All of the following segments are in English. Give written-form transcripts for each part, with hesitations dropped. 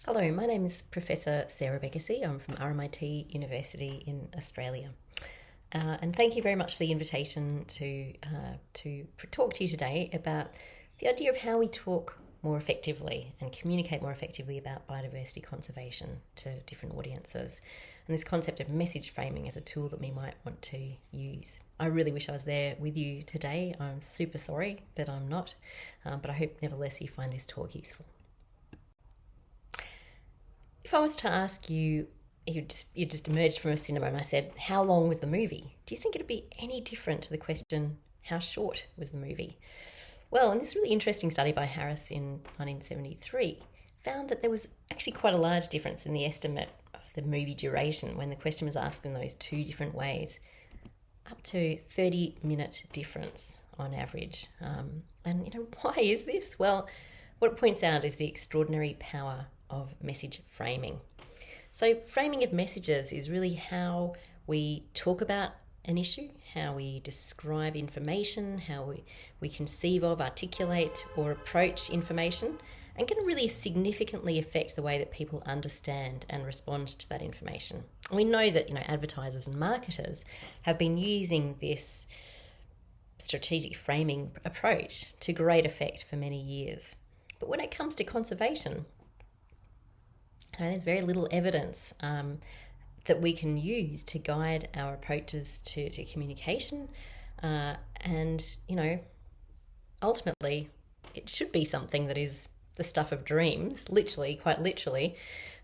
Hello, my name is Professor Sarah Bekessy. I'm from RMIT University in Australia. And thank you very much for the invitation to talk to you today about the idea of how we talk more effectively and communicate more effectively about biodiversity conservation to different audiences. And this concept of message framing is a tool that we might want to use. I really wish I was there with you today. I'm super sorry that I'm not, but I hope nevertheless you find this talk useful. If I was to ask you, you just emerged from a cinema and I said, how long was the movie? Do you think it'd be any different to the question, how short was the movie? Well, in this really interesting study by Harris in 1973, found that there was actually quite a large difference in the estimate of the movie duration when the question was asked in those two different ways, up to 30-minute difference on average. And why is this? Well, what it points out is the extraordinary power of message framing. So framing of messages is really how we talk about an issue, how we describe information, how we conceive of, articulate or approach information, and can really significantly affect the way that people understand and respond to that information. And we know that advertisers and marketers have been using this strategic framing approach to great effect for many years. But when it comes to conservation, there's very little evidence that we can use to guide our approaches to communication. And ultimately, it should be something that is the stuff of dreams, literally, quite literally.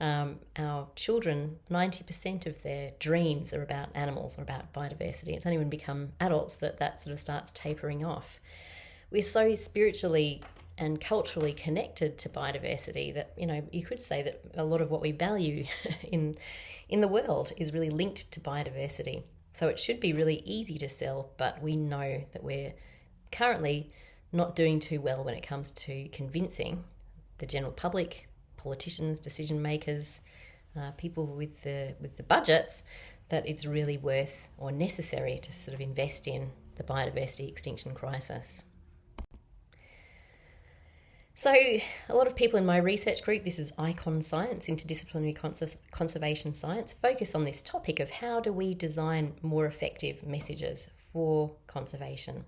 Our children, 90% of their dreams are about animals or about biodiversity. It's only when we become adults that sort of starts tapering off. We're so spiritually and culturally connected to biodiversity that you could say that a lot of what we value in the world is really linked to biodiversity. So it should be really easy to sell, but we know that we're currently not doing too well when it comes to convincing the general public, politicians, decision makers, people with the budgets that it's really worth or necessary to sort of invest in the biodiversity extinction crisis. So a lot of people in my research group, this is ICON Science, Interdisciplinary Conservation Science, focus on this topic of how do we design more effective messages for conservation.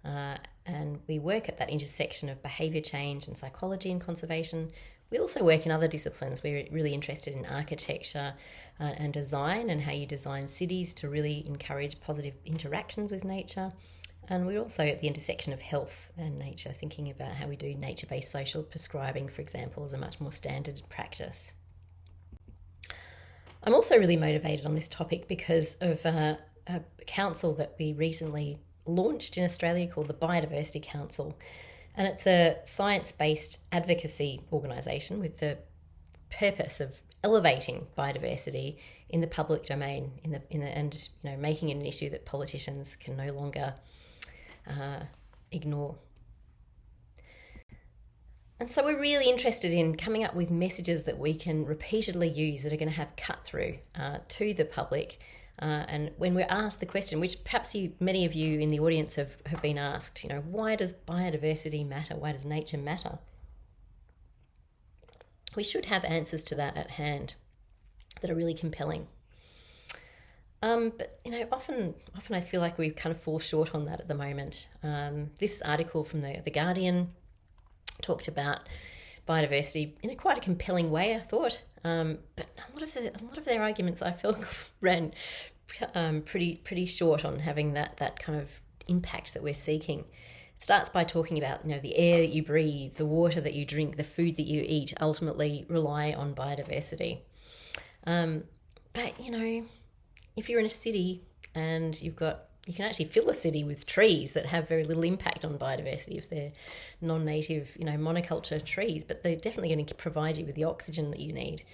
And we work at that intersection of behaviour change and psychology and conservation. We also work in other disciplines. We're really interested in architecture and design and how you design cities to really encourage positive interactions with nature. And we're also at the intersection of health and nature, thinking about how we do nature-based social prescribing, for example, as a much more standard practice. I'm also really motivated on this topic because of a council that we recently launched in Australia called the Biodiversity Council. And it's a science-based advocacy organisation with the purpose of elevating biodiversity in the public domain, and making it an issue that politicians can no longer ignore. And so we're really interested in coming up with messages that we can repeatedly use that are going to have cut through to the public. And when we're asked the question, which perhaps many of you in the audience have been asked, why does biodiversity matter? Why does nature matter? We should have answers to that at hand that are really compelling. But often I feel like we kind of fall short on that at the moment. This article from the Guardian talked about biodiversity in quite a compelling way, I thought. But a lot of their arguments I felt ran pretty short on having that kind of impact that we're seeking. It starts by talking about the air that you breathe, the water that you drink, the food that you eat ultimately rely on biodiversity. But if you're in a city and you can actually fill a city with trees that have very little impact on biodiversity if they're non-native, monoculture trees, but they're definitely going to provide you with the oxygen that you need.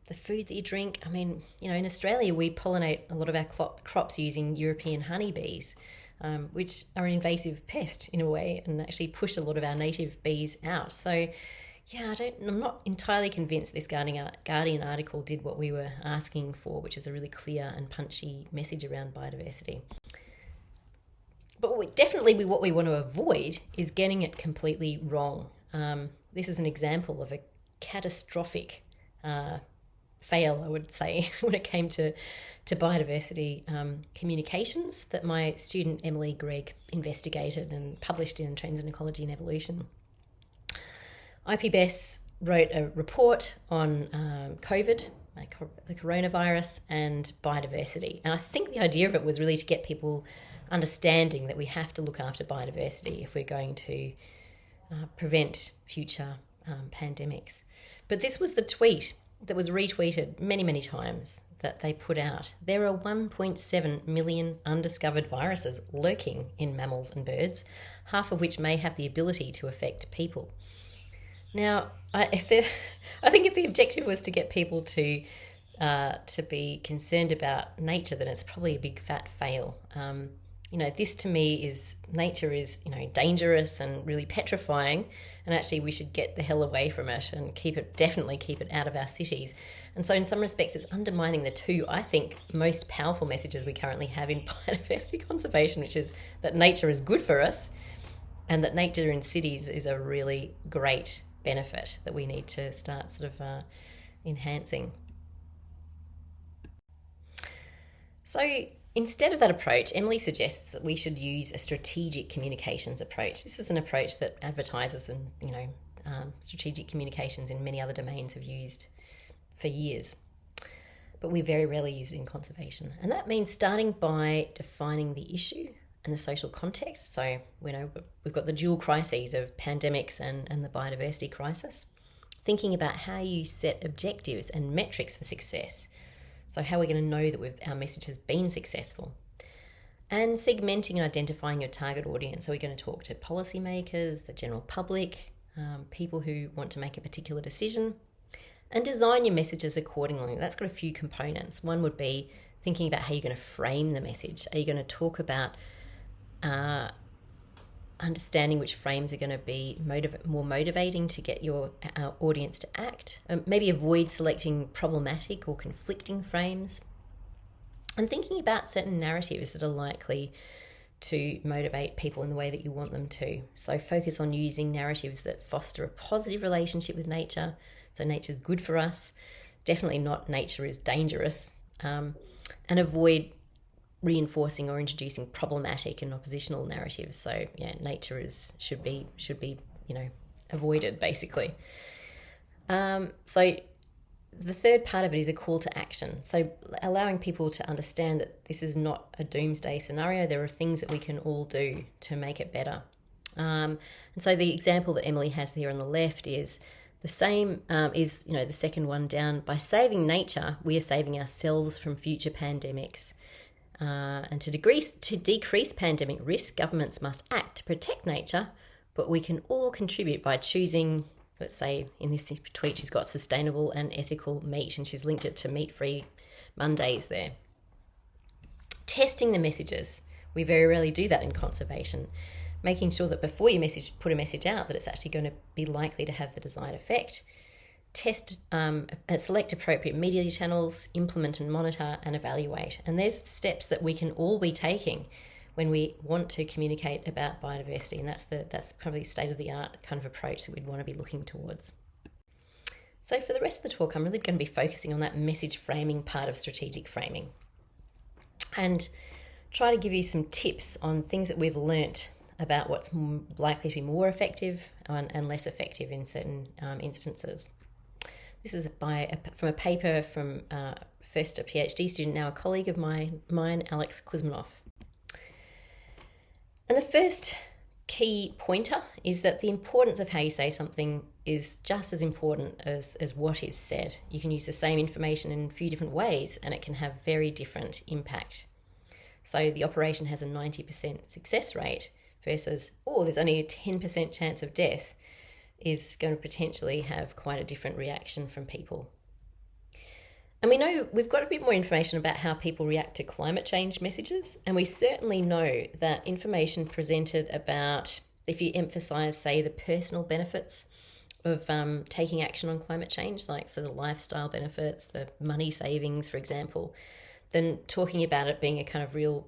The food that you drink, in Australia we pollinate a lot of our crops using European honeybees, which are an invasive pest in a way and actually push a lot of our native bees out. So I'm not entirely convinced this Guardian article did what we were asking for, which is a really clear and punchy message around biodiversity. But what we want to avoid is getting it completely wrong. This is an example of a catastrophic fail, I would say, when it came to biodiversity communications that my student Emily Gregg investigated and published in Trends in Ecology and Evolution. IPBES wrote a report on COVID, the coronavirus, and biodiversity. And I think the idea of it was really to get people understanding that we have to look after biodiversity if we're going to prevent future pandemics. But this was the tweet that was retweeted many, many times that they put out. There are 1.7 million undiscovered viruses lurking in mammals and birds, half of which may have the ability to affect people. Now, I think if the objective was to get people to be concerned about nature, then it's probably a big fat fail. This to me is, nature is, dangerous and really petrifying, and actually we should get the hell away from it and definitely keep it out of our cities. And so in some respects it's undermining the two, I think, most powerful messages we currently have in biodiversity conservation, which is that nature is good for us and that nature in cities is a really great benefit that we need to start sort of enhancing. So instead of that approach, Emily suggests that we should use a strategic communications approach. This is an approach that advertisers and strategic communications in many other domains have used for years, but we very rarely use it in conservation. And that means starting by defining the issue and the social context. So we've got the dual crises of pandemics and the biodiversity crisis. Thinking about how you set objectives and metrics for success. So how we're going to know that our message has been successful. And segmenting and identifying your target audience. So we're going to talk to policymakers, the general public, people who want to make a particular decision, and design your messages accordingly. That's got a few components. One would be thinking about how you're going to frame the message. Are you going to talk about understanding which frames are going to be more motivating to get your audience to act? Maybe avoid selecting problematic or conflicting frames. And thinking about certain narratives that are likely to motivate people in the way that you want them to. So focus on using narratives that foster a positive relationship with nature. So nature's good for us, definitely not nature is dangerous, and avoid reinforcing or introducing problematic and oppositional narratives. So nature should be avoided, basically. So the third part of it is a call to action. So allowing people to understand that this is not a doomsday scenario. There are things that we can all do to make it better. And so the example that Emily has here on the left is the same, the second one down. By saving nature, we are saving ourselves from future pandemics. And to decrease pandemic risk, governments must act to protect nature, but we can all contribute by choosing, let's say in this tweet she's got sustainable and ethical meat, and she's linked it to meat-free Mondays there. Testing the messages. We very rarely do that in conservation. Making sure that before you put a message out that it's actually going to be likely to have the desired effect. Select appropriate media channels, implement and monitor and evaluate. And there's steps that we can all be taking when we want to communicate about biodiversity, and that's probably state-of-the-art kind of approach that we'd want to be looking towards. So for the rest of the talk, I'm really going to be focusing on that message framing part of strategic framing and try to give you some tips on things that we've learnt about what's likely to be more effective and less effective in certain instances. This is from a paper from first a PhD student, now a colleague of mine, Alex Kuzmanoff. And the first key pointer is that the importance of how you say something is just as important as what is said. You can use the same information in a few different ways and it can have very different impact. So the operation has a 90% success rate versus, there's only a 10% chance of death, is going to potentially have quite a different reaction from people. And we know we've got a bit more information about how people react to climate change messages, and we certainly know that information presented about, if you emphasise, say, the personal benefits of taking action on climate change, like the lifestyle benefits, the money savings, for example, then talking about it being a kind of real,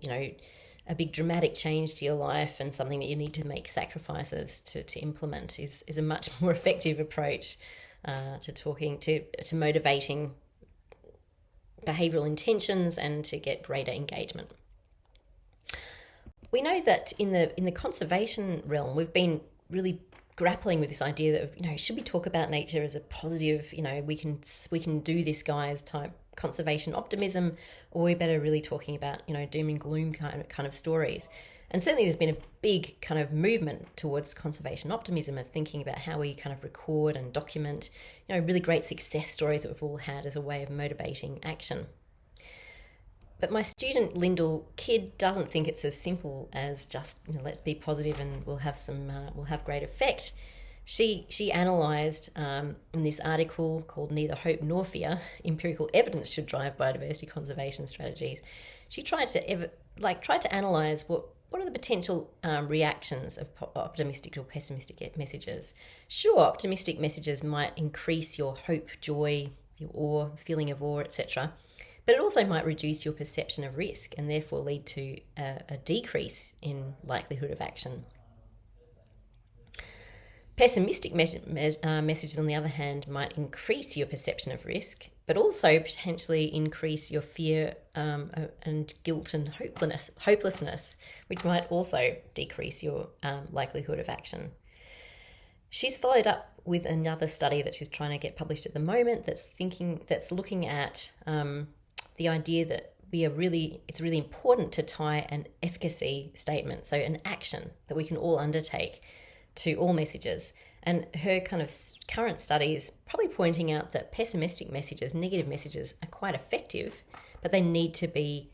a big dramatic change to your life and something that you need to make sacrifices to implement is a much more effective approach to motivating behavioural intentions and to get greater engagement. We know that in the conservation realm, we've been really grappling with this idea that, should we talk about nature as a positive, we can do this, guys, type conservation optimism, or we're better really talking about, doom and gloom kind of stories. And certainly there's been a big kind of movement towards conservation optimism of thinking about how we kind of record and document, really great success stories that we've all had as a way of motivating action. But my student Lyndall Kidd doesn't think it's as simple as just, let's be positive and we'll have great effect. She analysed in this article called Neither Hope Nor Fear, Empirical Evidence Should Drive Biodiversity Conservation Strategies. She tried to analyse what are the potential reactions of optimistic or pessimistic messages. Sure, optimistic messages might increase your hope, joy, your awe, feeling of awe, etc. But it also might reduce your perception of risk and therefore lead to a decrease in likelihood of action. Pessimistic messages, on the other hand, might increase your perception of risk, but also potentially increase your fear and guilt and hopelessness, which might also decrease your likelihood of action. She's followed up with another study that she's trying to get published at the moment that's looking at the idea that it's really important to tie an efficacy statement, so an action that we can all undertake, to all messages. And her kind of current study is probably pointing out that pessimistic messages, negative messages, are quite effective, but they need to be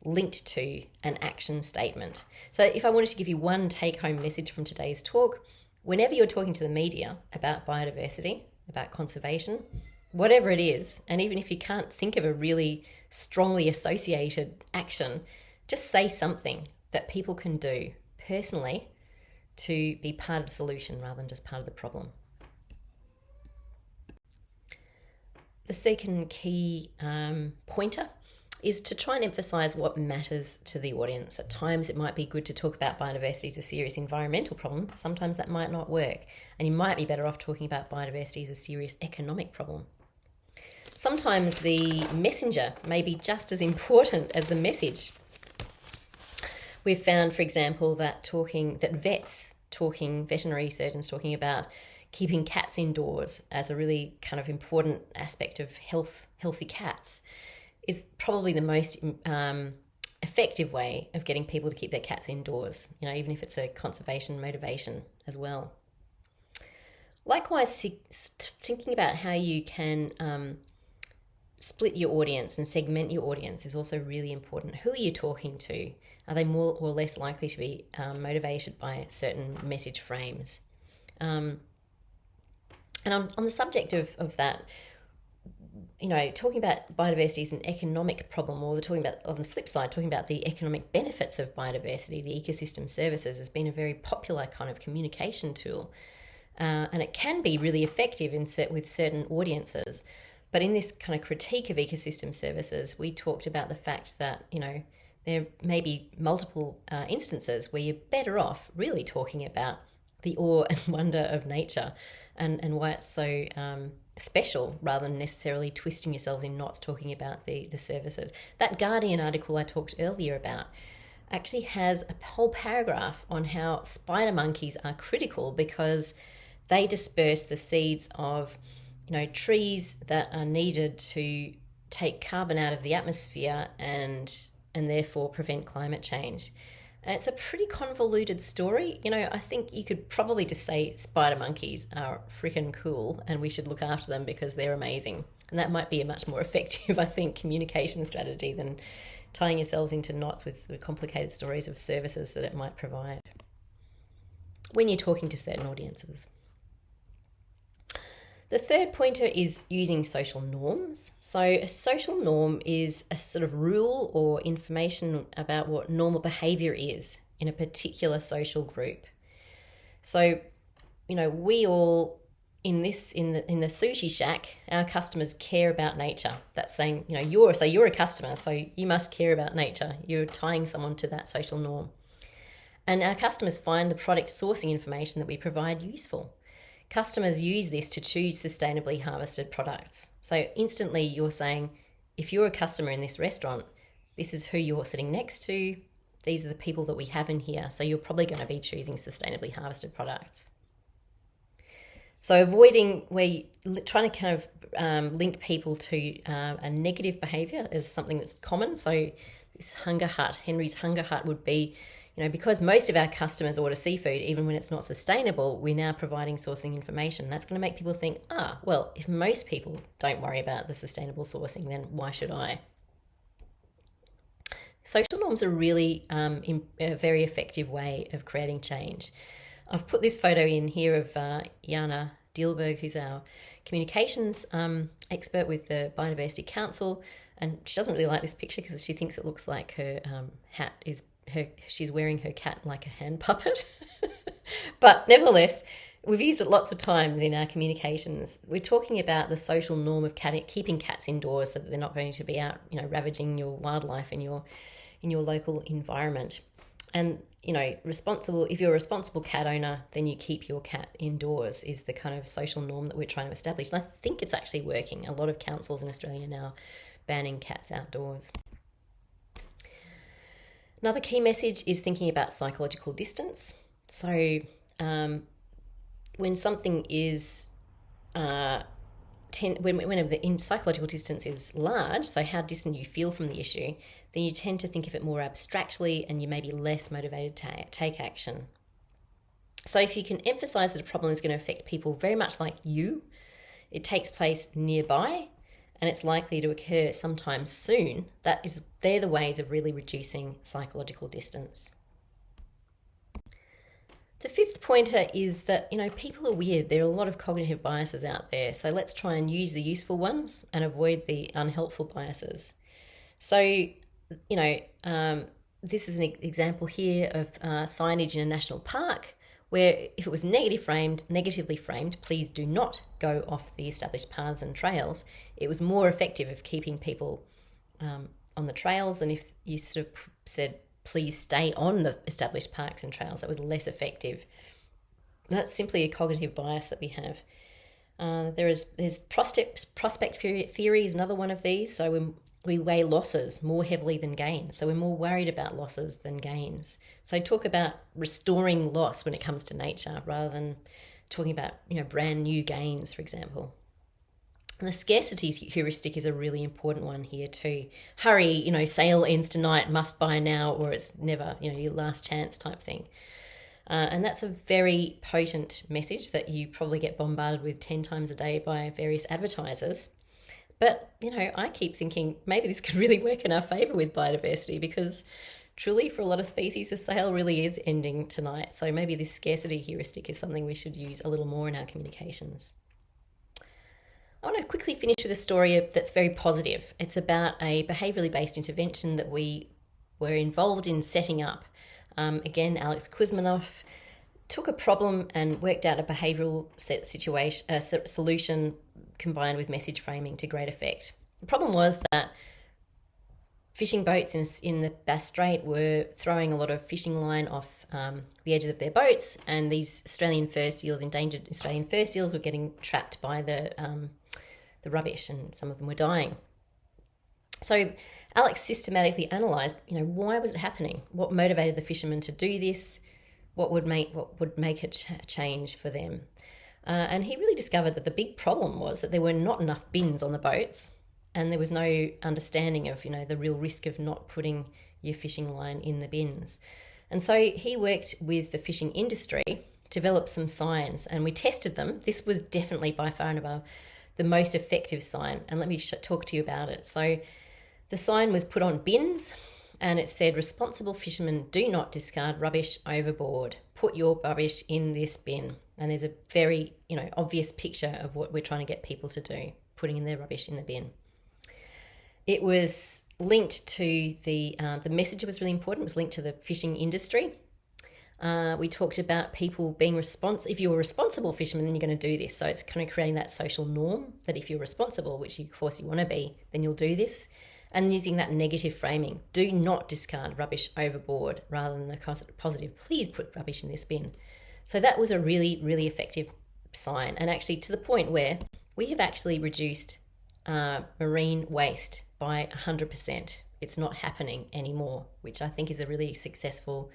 linked to an action statement. So if I wanted to give you one take-home message from today's talk, whenever you're talking to the media about biodiversity, about conservation, whatever it is, and even if you can't think of a really strongly associated action, just say something that people can do personally to be part of the solution rather than just part of the problem. The second key pointer is to try and emphasise what matters to the audience. At times it might be good to talk about biodiversity as a serious environmental problem. Sometimes that might not work, and you might be better off talking about biodiversity as a serious economic problem. Sometimes the messenger may be just as important as the message. We've found, for example, that veterinary surgeons talking about keeping cats indoors as a really kind of important aspect of healthy cats is probably the most effective way of getting people to keep their cats indoors, even if it's a conservation motivation as well. Likewise, thinking about how you can split your audience and segment your audience is also really important. Who are you talking to? Are they more or less likely to be motivated by certain message frames? And on the subject of that, talking about biodiversity as an economic problem, or talking about, on the flip side, talking about the economic benefits of biodiversity, the ecosystem services, has been a very popular kind of communication tool. And it can be really effective with certain audiences. But in this kind of critique of ecosystem services, we talked about the fact that, there may be multiple instances where you're better off really talking about the awe and wonder of nature and why it's so special, rather than necessarily twisting yourselves in knots talking about the services. That Guardian article I talked earlier about actually has a whole paragraph on how spider monkeys are critical because they disperse the seeds of trees that are needed to take carbon out of the atmosphere and therefore prevent climate change. And it's a pretty convoluted story. I think you could probably just say spider monkeys are freaking cool and we should look after them because they're amazing. And that might be a much more effective, I think, communication strategy than tying yourselves into knots with the complicated stories of services that it might provide when you're talking to certain audiences. The third pointer is using social norms. So a social norm is a sort of rule or information about what normal behaviour is in a particular social group. So, we all in the sushi shack, our customers care about nature. That's saying, you're a customer, so you must care about nature. You're tying someone to that social norm. And our customers find the product sourcing information that we provide useful. customers use this to choose sustainably harvested products. So instantly you're saying, if you're a customer in this restaurant, this is who you're sitting next to. These are the people that we have in here. So you're probably going to be choosing sustainably harvested products. So avoiding where you're trying to kind of link people to a negative behavior is something that's common. So this hunger hut, Henry's hunger hut would be, because most of our customers order seafood, even when it's not sustainable, we're now providing sourcing information. That's going to make people think, well, if most people don't worry about the sustainable sourcing, then why should I? Social norms are really a very effective way of creating change. I've put this photo in here of Jana Dielberg, who's our communications expert with the Biodiversity Council, and she doesn't really like this picture because she thinks it looks like her hat is she's wearing her cat like a hand puppet. But nevertheless, we've used it lots of times in our communications. We're talking about the social norm of keeping cats indoors so that they're not going to be out, ravaging your wildlife in your local environment. And, if you're a responsible cat owner, then you keep your cat indoors is the kind of social norm that we're trying to establish. And I think it's actually working. A lot of councils in Australia now banning cats outdoors. Another key message is thinking about psychological distance. So when something is when the psychological distance is large, so how distant you feel from the issue, then you tend to think of it more abstractly and you may be less motivated to take action. So if you can emphasize that a problem is going to affect people very much like you, it takes place nearby, and it's likely to occur sometime soon, they're the ways of really reducing psychological distance. The fifth pointer is that, people are weird. There are a lot of cognitive biases out there. So let's try and use the useful ones and avoid the unhelpful biases. So, this is an example here of signage in a national park where if it was negatively framed, please do not go off the established paths and trails, it was more effective of keeping people on the trails. And if you sort of said, please stay on the established parks and trails, that was less effective. And that's simply a cognitive bias that we have. There's prospect theory is another one of these. So we weigh losses more heavily than gains. So we're more worried about losses than gains. So talk about restoring loss when it comes to nature rather than talking about, brand new gains, for example. And the scarcity heuristic is a really important one here too. Hurry, sale ends tonight, must buy now, or it's never, your last chance type thing. And that's a very potent message that you probably get bombarded with 10 times a day by various advertisers. But, I keep thinking maybe this could really work in our favour with biodiversity, because truly for a lot of species, the sale really is ending tonight. So maybe this scarcity heuristic is something we should use a little more in our communications. I want to quickly finish with a story that's very positive. It's about a behaviourally based intervention that we were involved in setting up. Again, Alex Kuzmanoff took a problem and worked out a behavioural solution combined with message framing to great effect. The problem was that fishing boats in the Bass Strait were throwing a lot of fishing line off the edges of their boats, and these endangered Australian fur seals were getting trapped by the rubbish, and some of them were dying. So Alex systematically analysed, why was it happening? What motivated the fishermen to do this? What would make a change for them? And he really discovered that the big problem was that there were not enough bins on the boats, and there was no understanding of, the real risk of not putting your fishing line in the bins. And so he worked with the fishing industry, developed some signs, and we tested them. This was definitely by far and above the most effective sign, and let me talk to you about it. So the sign was put on bins, and it said, responsible fishermen do not discard rubbish overboard. Put your rubbish in this bin. And there's a very, obvious picture of what we're trying to get people to do, putting in their rubbish in the bin. It was linked to the message was really important. It was linked to the fishing industry. We talked about people being responsible. If you're a responsible fisherman, then you're going to do this. So it's kind of creating that social norm that if you're responsible, which of course you want to be, then you'll do this. And using that negative framing, do not discard rubbish overboard, rather than the positive, please put rubbish in this bin. So that was a really, really effective sign, and actually to the point where we have actually reduced marine waste by 100%. It's not happening anymore, which I think is a really successful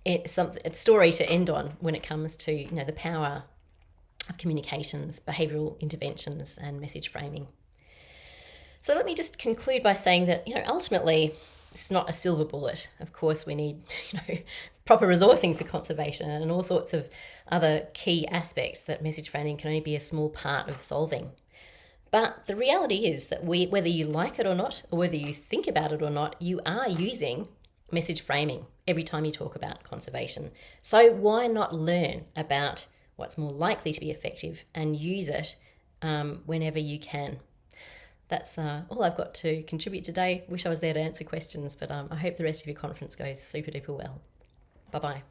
a story to end on when it comes to the power of communications, behavioural interventions, and message framing. So let me just conclude by saying that ultimately it's not a silver bullet. Of course, we need proper resourcing for conservation and all sorts of other key aspects that message framing can only be a small part of solving. But the reality is that whether you like it or not, or whether you think about it or not, you are using message framing every time you talk about conservation. So why not learn about what's more likely to be effective and use it whenever you can? That's all I've got to contribute today. Wish I was there to answer questions, but I hope the rest of your conference goes super duper well. Bye-bye.